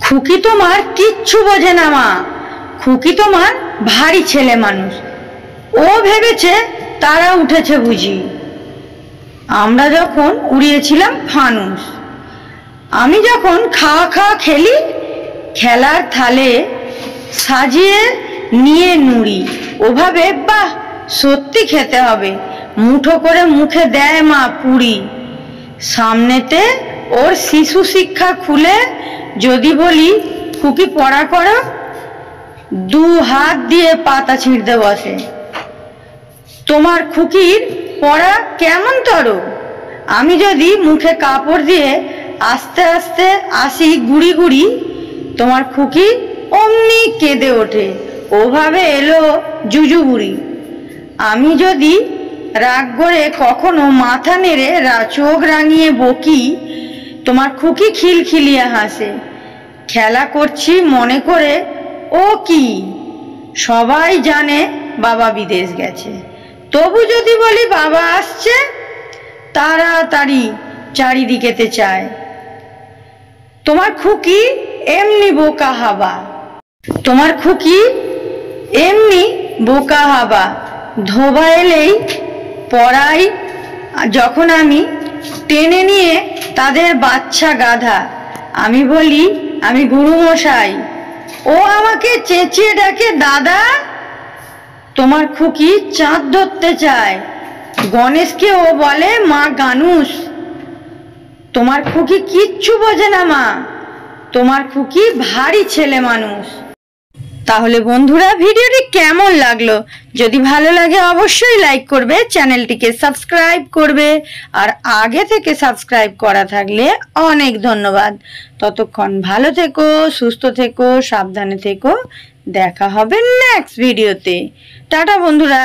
খুকি তোমার কিচ্ছু বোঝে না মা। খুকি তোমার ভারী ছেলে মানুষ। ও ভেবেছে তারা উঠেছে বুঝি। আমরা যখন উড়িয়েছিলাম ফানুস, আমি যখন খাওয়া খাওয়া খেলি, খেলার থালে সাজিয়ে নিয়ে নুড়ি, ওভাবে বাহ সত্যি খেতে হবে, মুঠো করে মুখে দেয় মা পুরি। সামনেতে ওর শিশু শিক্ষা খুলে যদি বলি খুকি পড়া করো, 2 হাত দিয়ে পাতা ছিঁড়তে বসে। তোমার খুকির পড়া কেমন তর? আমি যদি মুখে কাপড় দিয়ে আস্তে আস্তে আসি গুড়ি গুড়ি, তোমার খুকি অমনি কেঁদে ওঠে, ওভাবে এলো জুজু বুড়ি। আমি যদি রাগ করে কখনো মাথা নেড়ে চোখ রাঙিয়ে বকি, তোমার খুকি খিলখিলিয়ে হাসে। খেলা করছি মনে করে ও কি, সবাই জানে বাবা বিদেশ গেছে, তবু যদি বলি বাবা আসছে, তাড়াতাড়ি চারিদিকেতে চায়। তোমার খুকি এমনি বোকা হাবা, তোমার খুকি এমনি বোকা হাবা। ধোবা এলেই পড়াই যখন আমি টেনে নিয়ে তাদের বাচ্চা গাধা, আমি বলি আমি গুরুমশাই, ও আমাকে চেঁচিয়ে ডাকে দাদা। তোমার খুকি চাঁদ ধরতে চায়, গণেশকে ও বলে মা গানুস। তোমার খুকি কিচ্ছু বোঝে না মা, তোমার খুকি ভারী ছেলে মানুষ। তাহলে বন্ধুরা, ভিডিওটি কেমন লাগলো? যদি ভালো লাগে অবশ্যই লাইক করবে, চ্যানেলটিকে সাবস্ক্রাইব করবে, আর আগে থেকে সাবস্ক্রাইব করা থাকলে অনেক ধন্যবাদ। ততক্ষণ ভালো থেকো, সুস্থ থেকো, সাবধানে থেকো। দেখা হবে নেক্সট ভিডিওতে। টাটা বন্ধুরা।